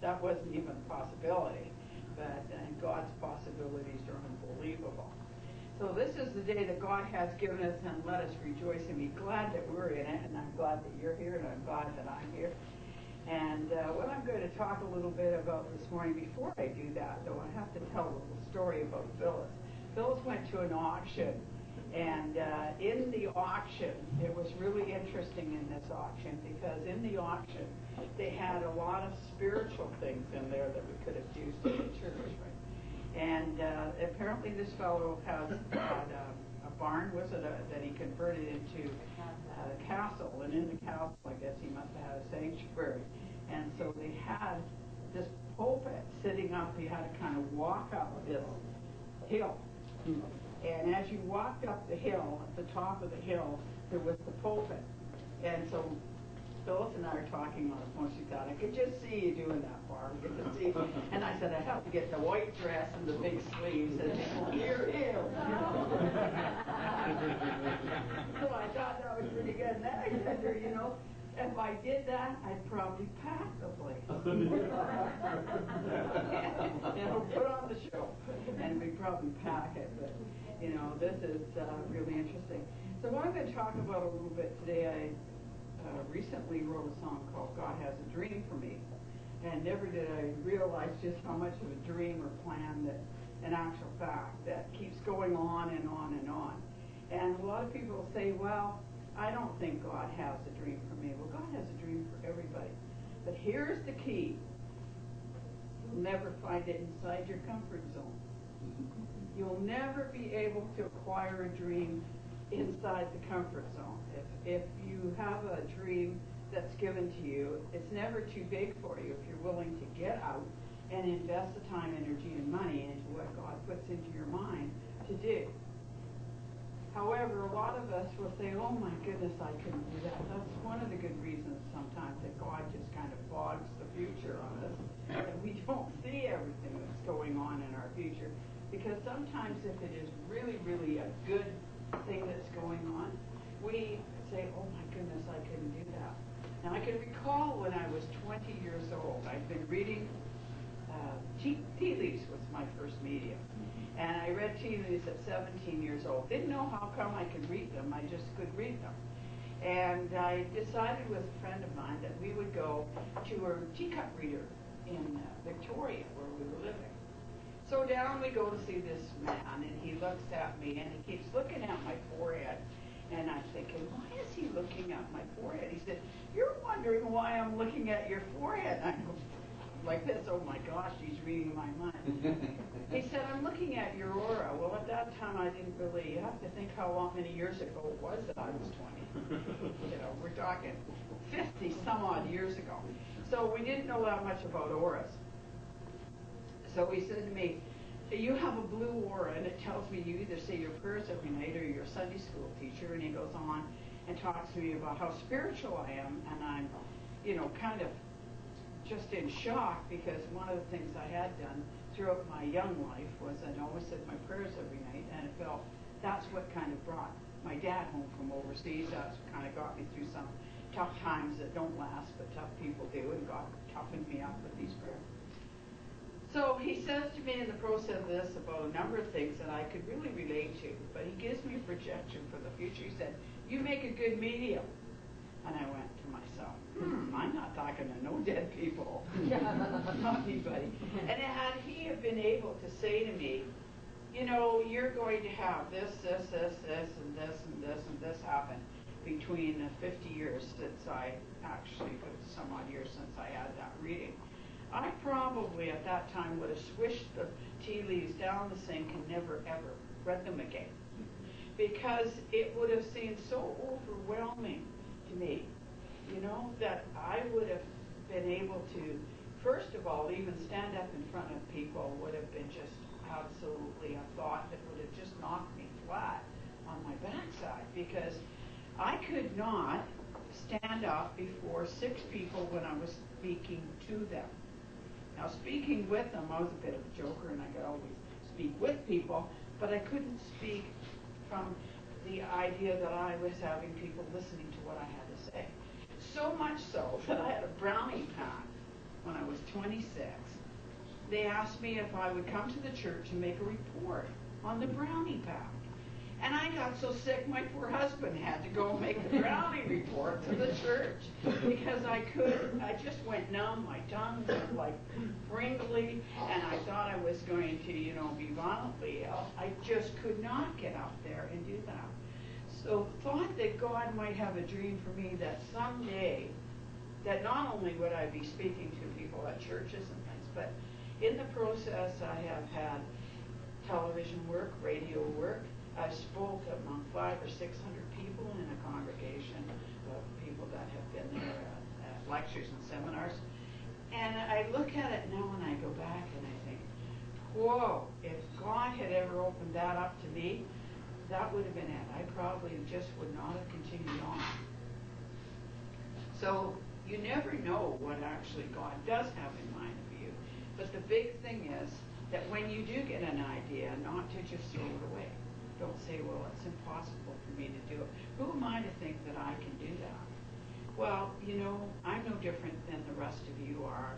that wasn't even a possibility. But God's possibilities are unbelievable. So this is the day that God has given us, and let us rejoice and be glad that we're in it. And I'm glad that you're here, and I'm glad that I'm here. And what I'm going to talk a little bit about this morning, before I do that, though, I have to tell a little story about Phyllis. Phyllis went to an auction, and in the auction, it was really interesting in this auction, because in the auction, they had a lot of spiritual things in there that we could have used in the church, right? And apparently this fellow had a barn, was it, that he converted into a castle. And in the castle, I guess he must have had a sanctuary. And so they had this pulpit sitting up. You had to kind of walk up this hill. And as you walked up the hill, at the top of the hill, there was the pulpit. And so Phyllis and I are talking on the phone. She thought, I could just see you doing that, Barb. I could see. And I said, I have to get the white dress and the big sleeves. And they go, here. So I thought that was pretty good. And then I said to her, if I did that, I'd probably pack the place. Put on the show. And we'd probably pack it. But, this is really interesting. So what I'm going to talk about a little bit today, I recently wrote a song called God Has a Dream for Me. And never did I realize just how much of a dream or plan that, in actual fact, that keeps going on and on and on. And a lot of people say, well, I don't think God has a dream for me. Well, God has a dream for everybody. But here's the key. You'll never find it inside your comfort zone. You'll never be able to acquire a dream inside the comfort zone. If you have a dream that's given to you, it's never too big for you if you're willing to get out and invest the time, energy, and money into what God puts into your mind to do. However, a lot of us will say, oh my goodness, I couldn't do that. That's one of the good reasons sometimes that God just kind of fogs the future on us, and we don't see everything that's going on in our future. Because sometimes if it is really, really a good thing that's going on, we say, oh my goodness, I couldn't do that. Now I can recall when I was 20 years old, I'd been reading tea leaves was my first medium. And I read tea leaves at 17 years old. Didn't know how come I could read them, I just could read them. And I decided with a friend of mine that we would go to a teacup reader in Victoria where we were living. So down we go to see this man, and he looks at me, and he keeps looking at my forehead. And I'm thinking, why is he looking at my forehead? He said, you're wondering why I'm looking at your forehead. I go like this, oh my gosh, he's reading my mind. He said, I'm looking at your aura. Well, at that time, I didn't really, you have to think how many years ago it was that I was 20. We're talking 50 some odd years ago. So we didn't know that much about auras. So he said to me, you have a blue aura, and it tells me you either say your prayers every night or you're a Sunday school teacher. And he goes on and talks to me about how spiritual I am, and I'm, kind of just in shock, because one of the things I had done throughout my young life was I always said my prayers every night, and it felt that's what kind of brought my dad home from overseas. That's what kind of got me through some tough times that don't last, but tough people do, and God toughened me up with these prayers. So he says to me in the process of this about a number of things that I could really relate to, but he gives me a projection for the future. He said, you make a good medium. And I went to myself, I'm not talking to no dead people, not anybody. And had he have been able to say to me, you're going to have this, and this, and this, and this happen between the 50 years since I actually, some odd years since I had that reading, I probably at that time would have swished the tea leaves down the sink and never ever read them again. Because it would have seemed so overwhelming to me, that I would have been able to, first of all, even stand up in front of people would have been just absolutely a thought that would have just knocked me flat on my backside, because I could not stand up before 6 people when I was speaking to them. Now, speaking with them, I was a bit of a joker, and I could always speak with people, but I couldn't speak from the idea that I was having people listening to what I had to say. So much so that I had a brownie pan when I was 26, they asked me if I would come to the church and make a report on the brownie pack. And I got so sick, my poor husband had to go and make the brownie report to the church because I just went numb. My tongue was like pringly, and I thought I was going to, be violently ill. I just could not get up there and do that. So thought that God might have a dream for me that someday, that not only would I be speaking to people at churches and things, but in the process I have had television work, radio work. I've spoke among 500 or 600 people in a congregation of people that have been there at lectures and seminars. And I look at it now and I go back and I think, whoa, if God had ever opened that up to me, that would have been it. I probably just would not have continued on. So you never know what actually God does have in mind for you. But the big thing is that when you do get an idea, not to just throw it away. Don't say, well, it's impossible for me to do it. Who am I to think that I can do that? Well, I'm no different than the rest of you are,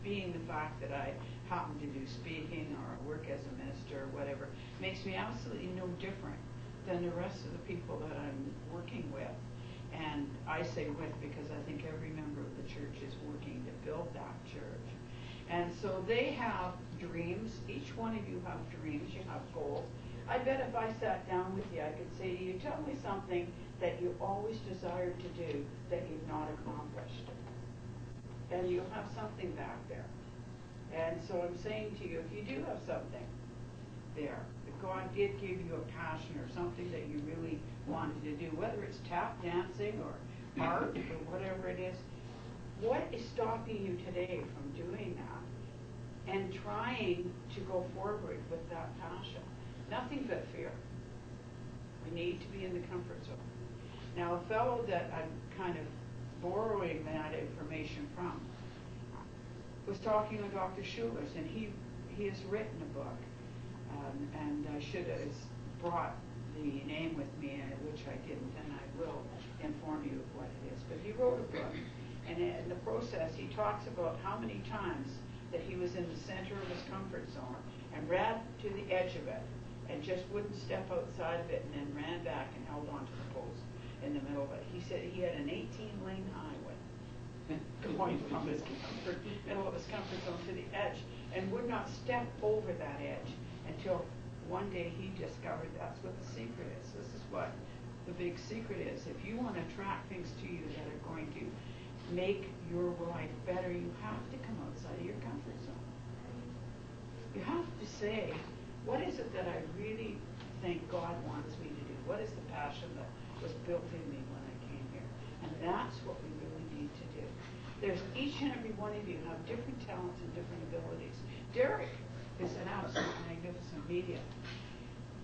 being the fact that I happen to do speaking or work as a minister or whatever, makes me absolutely no different than the rest of the people that I'm working with. And I say with because I think every member of the church is working to build that church. And so they have dreams. Each one of you have dreams. You have goals. I bet if I sat down with you, I could say to you, tell me something that you always desired to do that you've not accomplished. And you'll have something back there. And so I'm saying to you, if you do have something there, if God did give you a passion or something that you really wanted to do, whether it's tap dancing or art or whatever it is, what is stopping you today from doing that and trying to go forward with that passion? Nothing but fear. We need to be in the comfort zone. Now, a fellow that I'm kind of borrowing that information from was talking with Dr. Schulers, and he has written a book, and I should have brought the name with me, which I didn't, and I will inform you of what it is. But he wrote a book, and in the process, he talks about how many times that he was in the center of his comfort zone and ran to the edge of it, and just wouldn't step outside of it, and then ran back and held onto the post in the middle of it. He said he had an 18-lane highway going from his middle of his comfort zone to the edge, and would not step over that edge until one day he discovered that's what the secret is. This is what the big secret is. If you want to attract things to you that are going to make your life better, you have to come outside of your comfort zone. You have to say, what is it that I really think God wants me to do? What is the passion that was built in me when I came here? And that's what we really need to do. There's each and every one of you have different talents and different abilities. Derrick is an absolute magnificent medium.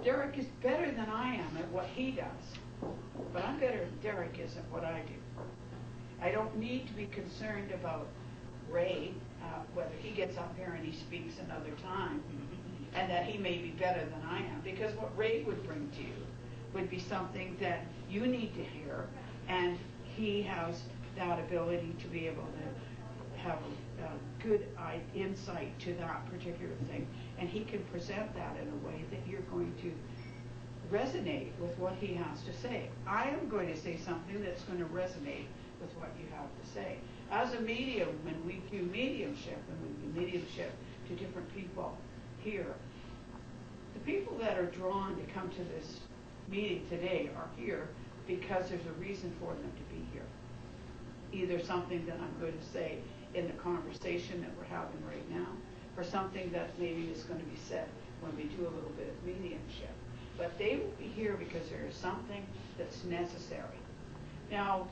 Derrick is better than I am at what he does, but I'm better than Derrick is at what I do. I don't need to be concerned about Ray, whether he gets up here and he speaks another time, and that he may be better than I am, because what Ray would bring to you would be something that you need to hear, and he has that ability to be able to have a good insight to that particular thing, and he can present that in a way that you're going to resonate with what he has to say. I am going to say something that's going to resonate with what you have to say. As a medium, when we do mediumship, and we do mediumship to different people here, the people that are drawn to come to this meeting today are here because there's a reason for them to be here. Either something that I'm going to say in the conversation that we're having right now, or something that maybe is going to be said when we do a little bit of mediumship. But they will be here because there is something that's necessary. Now,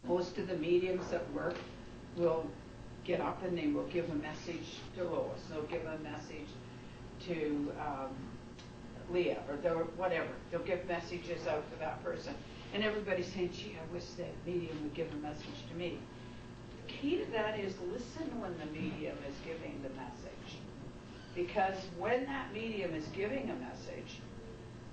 most of the mediums that work will get up and they will give a message to Lois. They'll give a message to Leah, or whatever. They'll give messages out to that person. And everybody's saying, gee, I wish that medium would give a message to me. The key to that is listen when the medium is giving the message. Because when that medium is giving a message,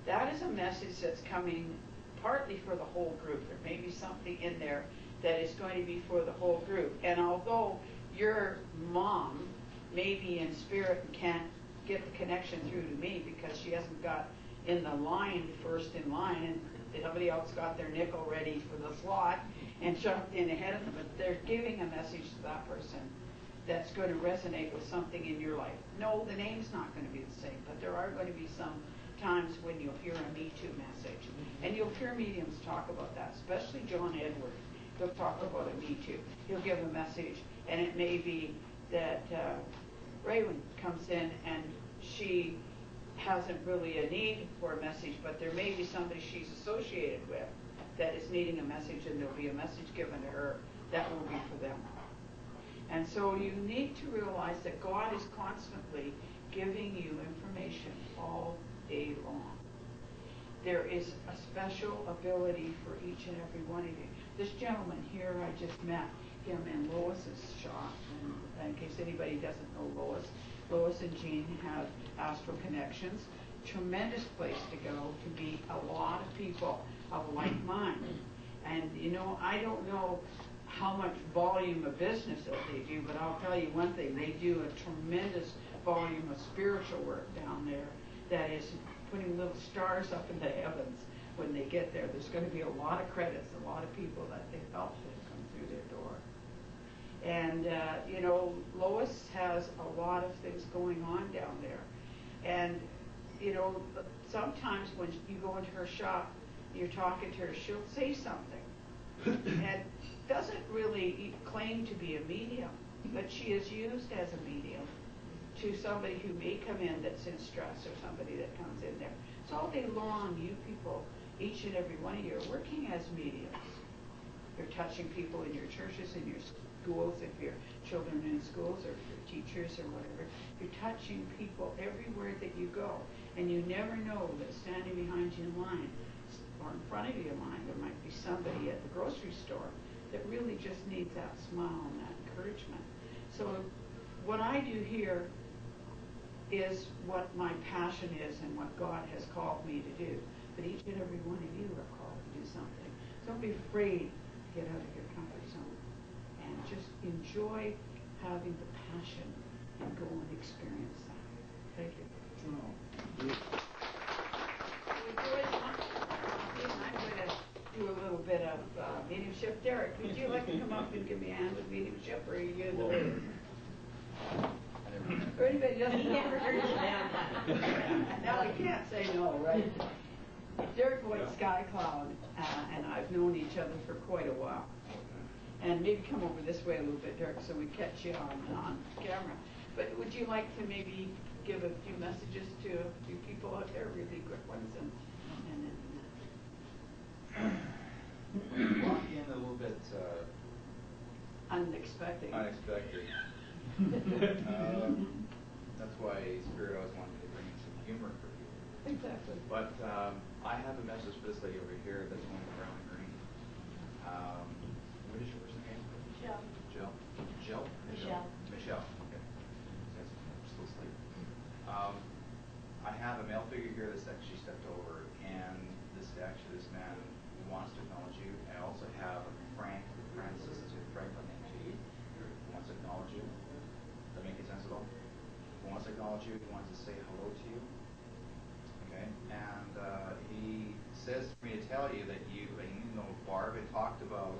that is a message that's coming partly for the whole group. There may be something in there that is going to be for the whole group. And although your mom may be in spirit and can't get the connection through to me because she hasn't got in the line, first in line, and somebody else got their nickel ready for the slot and jumped in ahead of them. But they're giving a message to that person that's going to resonate with something in your life. No, the name's not going to be the same, but there are going to be some times when you'll hear a Me Too message. And you'll hear mediums talk about that, especially John Edward. He'll talk about a Me Too. He'll give a message, and it may be that Raywin comes in and she hasn't really a need for a message, but there may be somebody she's associated with that is needing a message, and there'll be a message given to her that will be for them. And so you need to realize that God is constantly giving you information all day long. There is a special ability for each and every one of you. This gentleman here, I just met him in Lois's shop. And in case anybody doesn't know Lois and Jean have Astral Connections. Tremendous place to go to meet a lot of people of like mind. And you know, I don't know how much volume of business that they do, but I'll tell you one thing, they do a tremendous volume of spiritual work down there that is putting little stars up in the heavens when they get there. There's going to be a lot of credits, a lot of people that they've helped to come through their door. And, you know, Lois has a lot of things going on down there. And, you know, sometimes when you go into her shop, you're talking to her, she'll say something. And doesn't really claim to be a medium, but she is used as a medium to somebody who may come in that's in stress or somebody that comes in there. So all day long, you people, each and every one of you, are working as mediums. You're touching people in your churches, in your schools, if your children are in schools, or if you're teachers or whatever. You're touching people everywhere that you go. And you never know that standing behind you in line or in front of you in line, there might be somebody at the grocery store that really just needs that smile and that encouragement. So what I do here is what my passion is and what God has called me to do. But each and every one of you are called to do something. So don't be afraid to get out of your comfort zone. And just enjoy having the passion and go and experience that. Thank you. I'm going to do a little bit of mediumship. Derrick, would you like to come up and give me a hand with mediumship, or are you in the way? Or anybody doesn't understand that. Now we can't say no, right? Derrick Whiteskycloud and I've known each other for quite a while. And maybe come over this way a little bit, Derrick, so we catch you on camera. But would you like to maybe give a few messages to a few people out there, really quick ones, and walk in a little bit unexpected. That's why Spirit always wanted me to bring in some humor for you. Exactly. But I have a message for this lady over here that's going to brown and green. What is your first name? Jill. Jill? Michelle. Okay. That's still asleep. I have a male figure here that's actually stepped over, and this man wants to acknowledge you. I also have Francis, Franklin named who wants to acknowledge you. Does that make any sense at all? He wants to acknowledge you. He wants to say hello to you. Okay? And he says for me to tell you that you know, Barb had talked about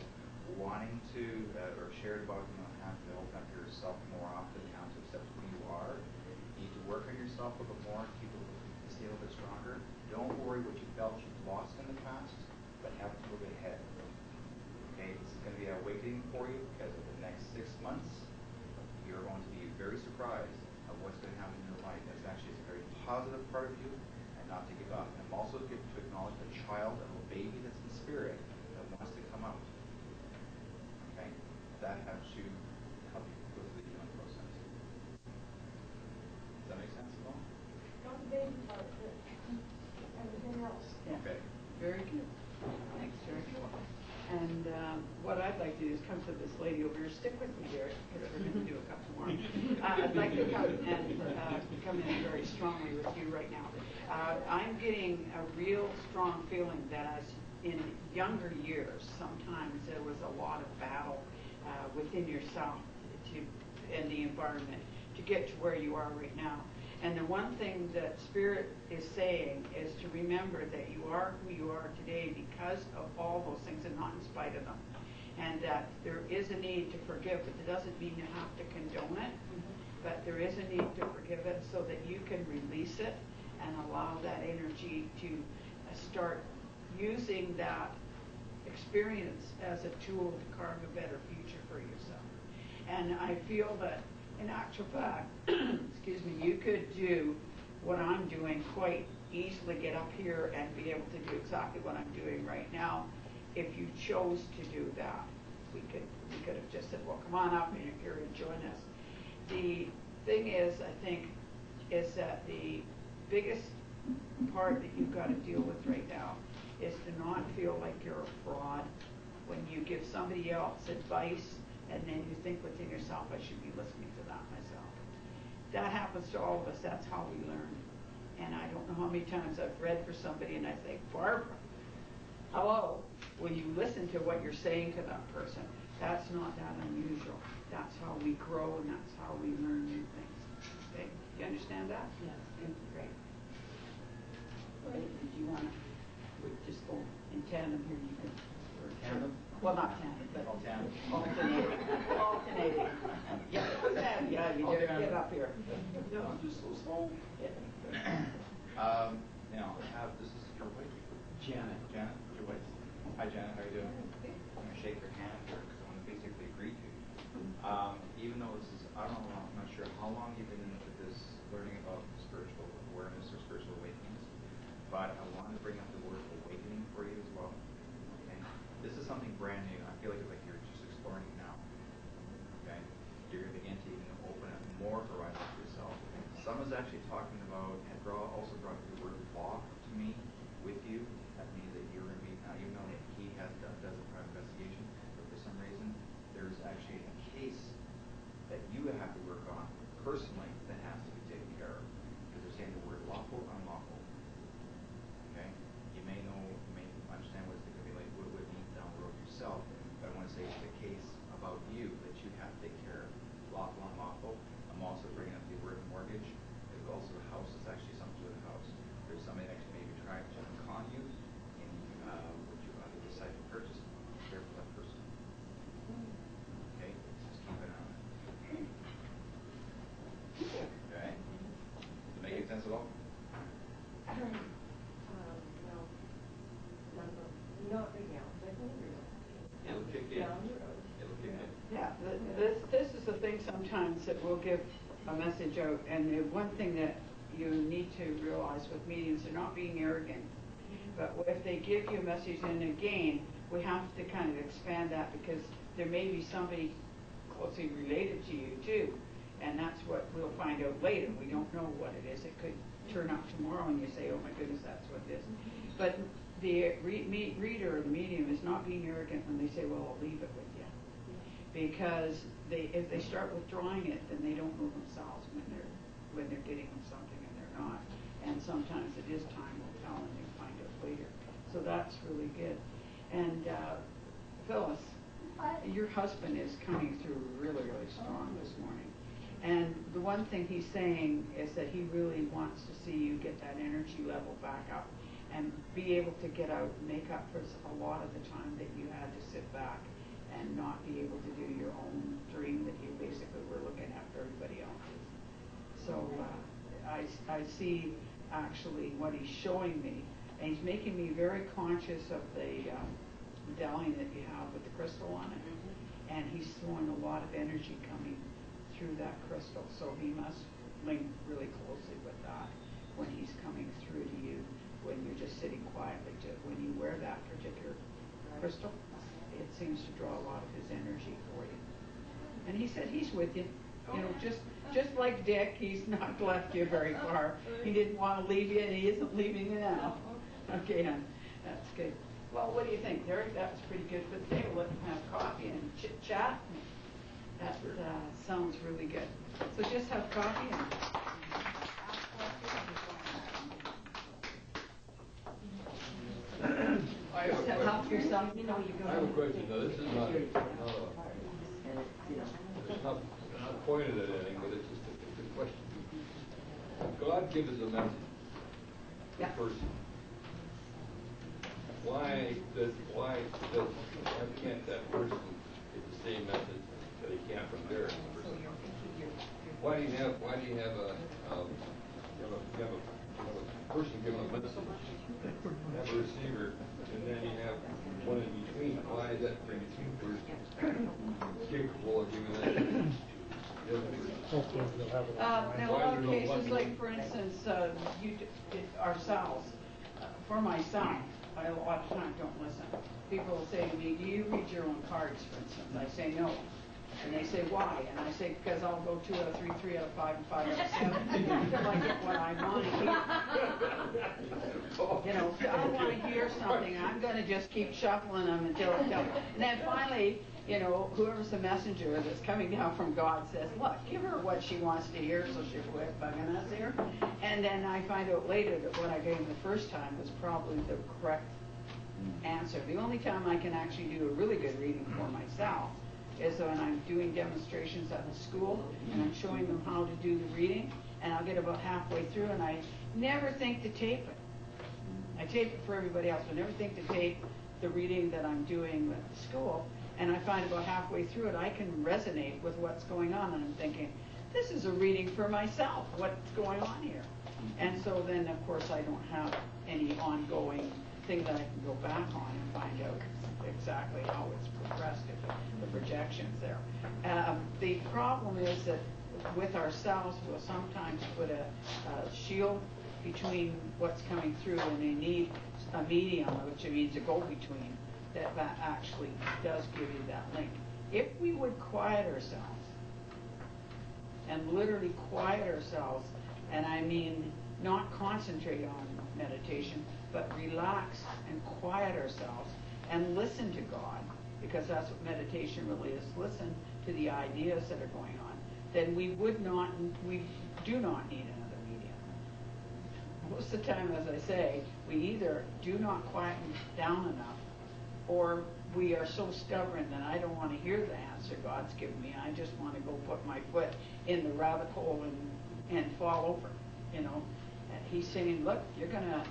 wanting to, or shared about, have to open up yourself more often, how to accept who you are. You need to work on yourself a little more, keep to stay a little bit stronger. Don't worry what you felt you've lost in the past, but have to move ahead. Okay, this is going to be an awakening for you, because over the next 6 months, you're going to be very surprised at what's going to happen in your life. That's actually a very positive part of you, and not to give up. And I'm also going to acknowledge a child, a little baby that's in spirit that wants to come out. Okay, that helps you help you go through the healing process. Does that make sense at all? Not the baby part, but everything else. Yeah. Okay. Very good. Thanks, Derrick. And what I'd like to do is come to this lady over here. Stick with me, Derrick, because we're going to do a couple more. I'd like to come in very strongly with you right now. I'm getting a real strong feeling that as in younger years, sometimes there was a lot of battle within yourself to and the environment to get to where you are right now. And the one thing that Spirit is saying is to remember that you are who you are today because of all those things and not in spite of them. And that there is a need to forgive, but it doesn't mean you have to condone it. But there is a need to forgive it so that you can release it and allow that energy to start using that experience as a tool to carve a better future for yourself. And I feel that in actual fact, excuse me, you could do what I'm doing quite easily, get up here and be able to do exactly what I'm doing right now. If you chose to do that, we could have just said, well, come on up and you're here and join us. The thing is, I think, is that the biggest part that you've got to deal with right now is to not feel like you're a fraud when you give somebody else advice and then you think within yourself, I should be listening to that myself. That happens to all of us. That's how we learn. And I don't know how many times I've read for somebody and I think, Barbara, hello, will you listen to what you're saying to that person? That's not that unusual. That's how we grow and that's how we learn new things. Okay? You understand that? Yes. Great. Did you want to just go in tandem here? You can. Tandem? Well, not tandem, but Tandem. alternating. Alternating. Yeah, you dare get up here. Yeah, I'm just so small. Yeah. Now, this is your wife? Janet. Janet, your wife. Hi, Janet, how are you doing? I'm going to shake your hand here because I want to basically agree to you. Even though this is, I don't know, I'm not sure how long you've been into this learning about spiritual awareness or spiritual awakenings, but I want to bring up the word awakening for you as well. Okay? This is something brand new. I feel like you're just exploring it now. Okay? You're going to begin to even open up more horizons for yourself. Someone's actually talking about, and also brought the word law to me with you. That means that you're going to be, now you know that he does a private investigation, but for some reason, there's actually a case that you have to work on personally that has to be taken care of. Because they're saying the word lawful, unlawful. Okay? You may know, you may understand what it's going to be like, what it would mean down the road yourself, but I want to say it's a case about you that you have to take care of. Lawful, unlawful. I'm also bringing up the word mortgage. There's also the house. It's actually something with a house. There's somebody that actually maybe trying to con you in what you decide to purchase. Be careful of that person. Okay? Just keep an eye on it. Okay? Does it make any sense at all? Not right now, but It'll kick in. down the road. It'll kick in. Yeah, this is the thing sometimes that we'll give a message out, and the one thing that you need to realize with mediums, they're not being arrogant. But if they give you a message, and again, we have to kind of expand that because there may be somebody closely related to you too, and that's what we'll find out later. We don't know what it is. It could turn up tomorrow and you say, oh my goodness, that's what it is. But the reader or the medium is not being arrogant when they say, well, I'll leave it with you. Because if they start withdrawing it, then they don't know themselves when they're getting something and they're not. And sometimes it is time will tell and they find out later. So that's really good. And Phyllis, your husband is coming through really, really strong this morning. And the one thing he's saying is that he really wants to see you get that energy level back up and be able to get out and make up for a lot of the time that you had to sit back and not be able to do your own dream that you basically were looking after everybody else's. So I see actually what he's showing me, and he's making me very conscious of the medallion that you have with the crystal on it, and he's throwing a lot of energy coming through that crystal, so he must link really closely with that when he's coming through to you, when you're just sitting quietly. When you wear that particular crystal, it seems to draw a lot of his energy for you. And he said he's with you. You know, just like Dick, he's not left you very far. He didn't want to leave you, and he isn't leaving you now. Okay, hon. That's good. Well, what do you think, Derrick? That was pretty good for the day. We'll let them have coffee and chit-chat. That sounds really good. So just have coffee and ask questions. Help yourself. I have a question. Now, this is not it's not pointed at anything, but it's just a question. God gives us a message to a person. Why can't that person get the same message that he can from Derrick? Why do you have a person giving a message, have a receiver, and then you have one in between? Why is that in-between person capable of giving that message to the other person? In a lot of cases, like for instance, ourselves, for myself, I a lot of times don't listen. People will say to me, do you read your own cards, for instance? I say no. And they say, why? And I say, because I'll go 2 out of 3, 3 out of 5, and 5 out of 7 until I get what I want to hear. You know, if I want to hear something, I'm going to just keep shuffling them until it comes. And then finally, you know, whoever's the messenger that's coming down from God says, look, give her what she wants to hear so she'll quit bugging us here. And then I find out later that what I gave the first time was probably the correct answer. The only time I can actually do a really good reading for myself is when I'm doing demonstrations at the school and I'm showing them how to do the reading, and I'll get about halfway through and I never think to tape it. I tape it for everybody else, but never think to tape the reading that I'm doing at the school, and I find about halfway through it I can resonate with what's going on, and I'm thinking, this is a reading for myself, what's going on here? And so then of course I don't have any ongoing thing that I can go back on and find out exactly how it's progressed, the projections there. The problem is that with ourselves, we'll sometimes put a shield between what's coming through, and they need a medium, which means a go-between, that actually does give you that link. If we would quiet ourselves, and literally quiet ourselves, and I mean not concentrate on meditation, but relax and quiet ourselves and listen to God, because that's what meditation really is, listen to the ideas that are going on, then we do not need another medium. Most of the time, as I say, we either do not quieten down enough, or we are so stubborn that I don't want to hear the answer God's given me. I just want to go put my foot in the rabbit hole and fall over, you know. And he's saying, look, you're gonna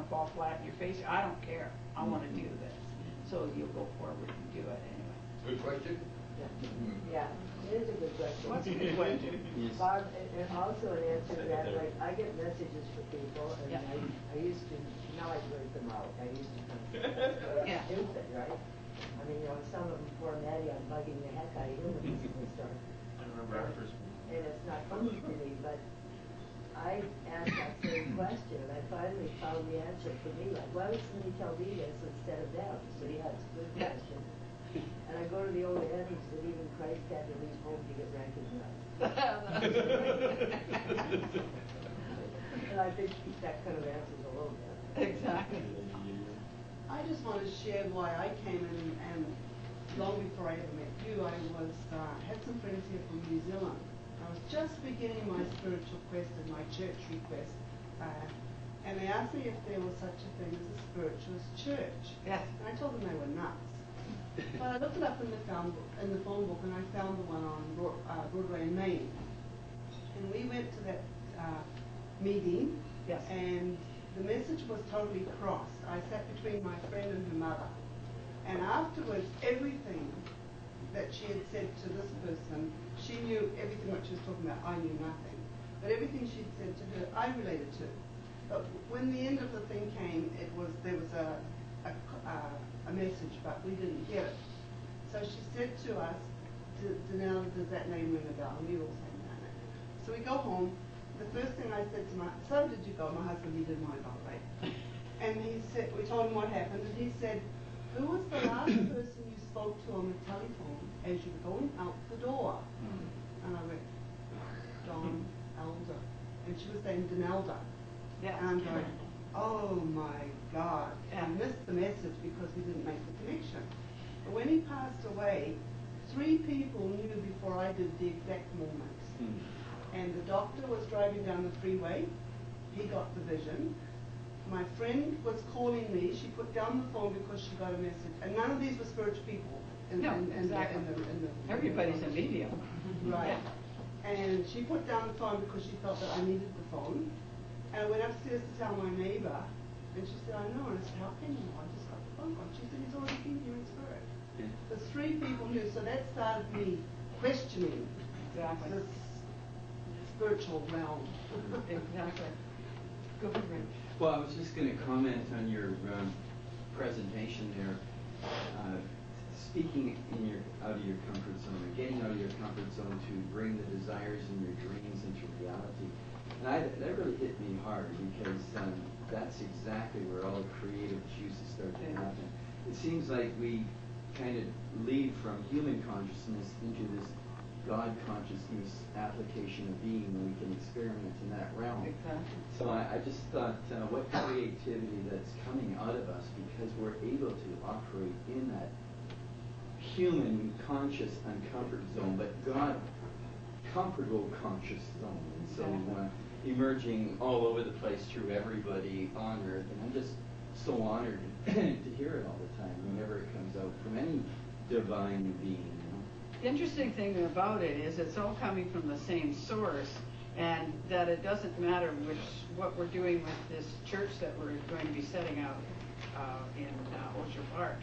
fall flat in your face. I don't care. I want to do this. So you'll go forward and do it anyway. Good question. Yeah, it is a good question. What's a good question? Barb, and also an answer to that, like, I get messages from people, and I used to, now I break them out. I used to think stupid, right? I mean, you know, some of them, poor Maddie, I'm bugging the heck out of you when this starts. I remember our first one. And it's not funny to me, but I asked that same question, and I finally found the answer for me. Like, why would somebody tell me this instead of them? So yeah, it's a good question. And I go to the old adage that even Christ had to leave home to get recognized. And I think that kind of answers a little bit. Exactly. I just want to share why I came in, and long before I ever met you, I was had some friends here from New Zealand. I was just beginning my spiritual quest and my church request, and they asked me if there was such a thing as a spiritualist church. Yes. And I told them they were nuts. But I looked it up in the phone book, and I found the one on Broadway in Maine. And we went to that meeting, Yes. and the message was totally crossed. I sat between my friend and her mother, and afterwards, everything that she had said to this person, she knew everything what she was talking about. I knew nothing, but everything she'd said to her, I related to. But when the end of the thing came, there was a message, but we didn't get it. So she said to us, Danelle, does that name ring a bell? And we all said no. So we go home. The first thing I said to so did you go? My husband, he didn't want to go, right? And he said, we told him what happened, and he said, who was the last person you spoke to on the telephone as you were going out the door? And I went, Don Elder. And she was saying Danelda. Yeah. And I'm going, oh my God. I missed the message because we didn't make the connection. But when he passed away, 3 people knew before I did the exact moments. And the doctor was driving down the freeway. He got the vision. My friend was calling me. She put down the phone because she got a message. And none of these were spiritual people. No, exactly. Everybody's a medium. Right. Yeah. And she put down the phone because she felt that I needed the phone. And I went upstairs to tell my neighbor, and she said, I know. And I said, how can you know? I just got the phone call. She said, he's already been here in spirit. Yeah. There's 3 people here, so that started me questioning Exactly. this spiritual realm. Exactly. Go ahead, Rich. Well, I was just going to comment on your presentation there. Speaking out of your comfort zone, or getting out of your comfort zone to bring the desires and your dreams into reality. And that really hit me hard because that's exactly where all the creative juices start to happen. It seems like we kind of lead from human consciousness into this God consciousness application of being when we can experiment in that realm. Exactly. So I just thought what creativity that's coming out of us because we're able to operate in that human conscious uncomfort zone, but God comfortable conscious zone. And so emerging all over the place through everybody on earth. And I'm just so honored to hear it all the time whenever it comes out from any divine being. The interesting thing about it is it's all coming from the same source, and that it doesn't matter what we're doing with this church that we're going to be setting out in Osher Park,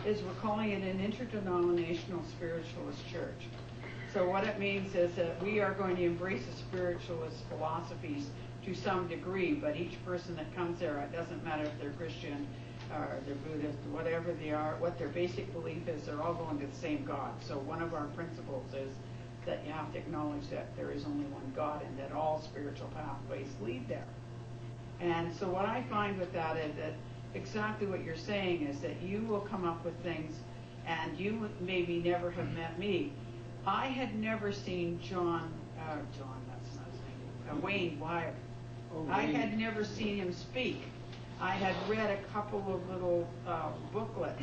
is we're calling it an interdenominational spiritualist church. So what it means is that we are going to embrace the spiritualist philosophies to some degree, but each person that comes there, it doesn't matter if they're Christian or they're Buddhist, whatever they are, what their basic belief is, they're all going to the same God. So one of our principles is that you have to acknowledge that there is only one God and that all spiritual pathways lead there. And so what I find with that is that exactly what you're saying is that you will come up with things, and you would maybe never have met me. I had never seen John, that's not his name, Wayne Wyatt. I had never seen him speak. I had read a couple of little booklets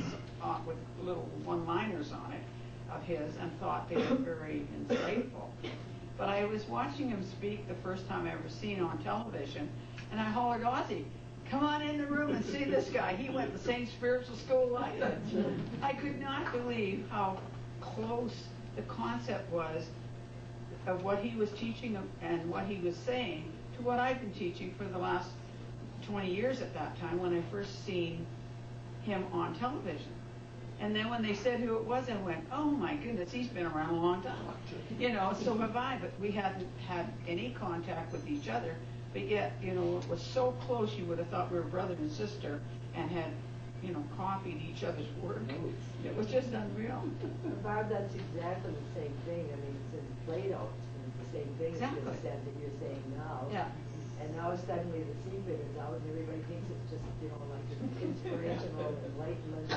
with little one-liners on it of his and thought they were very insightful. But I was watching him speak the first time I ever seen on television, and I hollered, Ozzy, come on in the room and see this guy. He went to the same spiritual school I did. I could not believe how close the concept was of what he was teaching and what he was saying to what I've been teaching for the last 20 years at that time when I first seen him on television. And then when they said who it was, I went, oh my goodness, he's been around a long time. So have I, but we hadn't had any contact with each other. But yet, it was so close you would have thought we were brother and sister and had, copied each other's work. It was just unreal. Barb, that's exactly the same thing. I mean, since Plato, it's the same thing that's been said that you're saying now. Yeah. And now suddenly the secret is out, and everybody thinks it's just, like an inspirational enlightenment.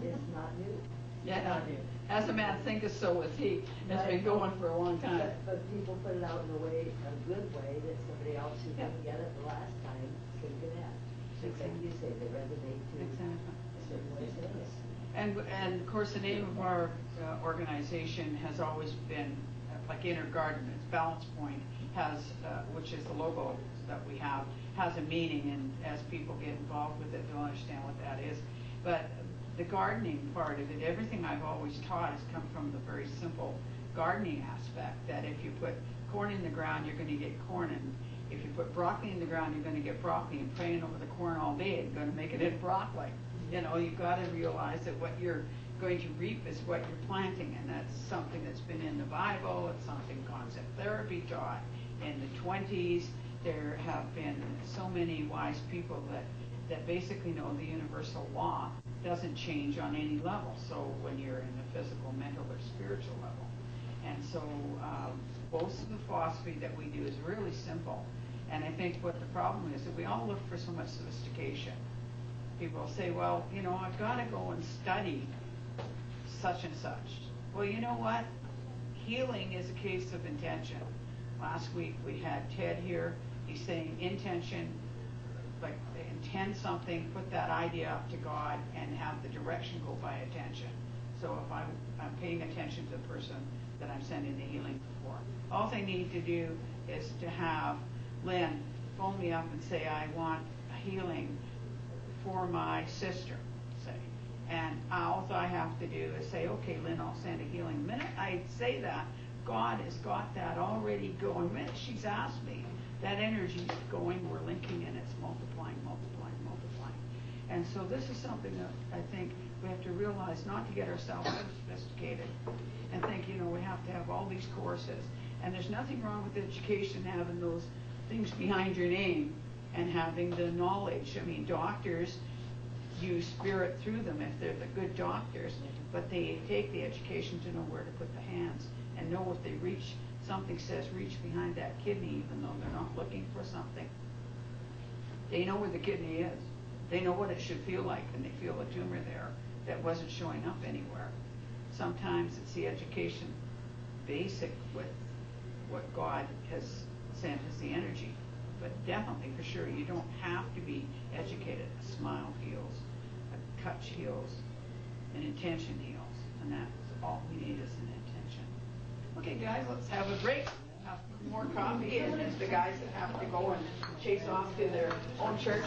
It's not new. Yeah, not new. As a man thinketh, so is he. It's been going for a long time. But people put it out in a good way that somebody else who didn't get it the last time can get at. Like you say, they resonate to a certain way of saying it. And of course, the name of our organization has always been like Inner Garden. It's Balance Point has, which is the logo that we have, has a meaning, and as people get involved with it, they'll understand what that is. But the gardening part of it, everything I've always taught has come from the very simple gardening aspect, that if you put corn in the ground, you're going to get corn, and if you put broccoli in the ground, you're going to get broccoli, and praying over the corn all day, you're going to make it into broccoli. You've got to realize that what you're going to reap is what you're planting, and that's something that's been in the Bible. It's something concept therapy taught in the 20s. There have been so many wise people that basically know the universal law doesn't change on any level. So when you're in the physical, mental, or spiritual level. And so most of the philosophy that we do is really simple. And I think what the problem is that we all look for so much sophistication. People say, well, I've got to go and study such and such. Well, you know what? Healing is a case of intention. Last week we had Ted here. He's saying intention, like intend something, put that idea up to God, and have the direction go by attention. So if I'm paying attention to the person that I'm sending the healing for, all they need to do is to have Lynn phone me up and say, I want healing for my sister, say. And all I have to do is say, okay, Lynn, I'll send a healing. The minute I say that, God has got that already going. The minute she's asked me, that energy's going, we're linking, and it's multiplying, multiplying, multiplying. And so this is something that I think we have to realize, not to get ourselves so sophisticated and think, we have to have all these courses. And there's nothing wrong with education, having those things behind your name and having the knowledge. I mean, doctors use spirit through them if they're the good doctors, but they take the education to know where to put the hands and know if they reach, something says reach behind that kidney even though they're not looking for something. They know where the kidney is. They know what it should feel like, and they feel a tumor there that wasn't showing up anywhere. Sometimes it's the education basic with what God has sent as the energy. But definitely, for sure, you don't have to be educated. A smile heals, a touch heals, an intention heals, and that's all we need is an intention. Okay, guys, let's have a break. Have more coffee, and it's the guys that have to go and chase off to their own church.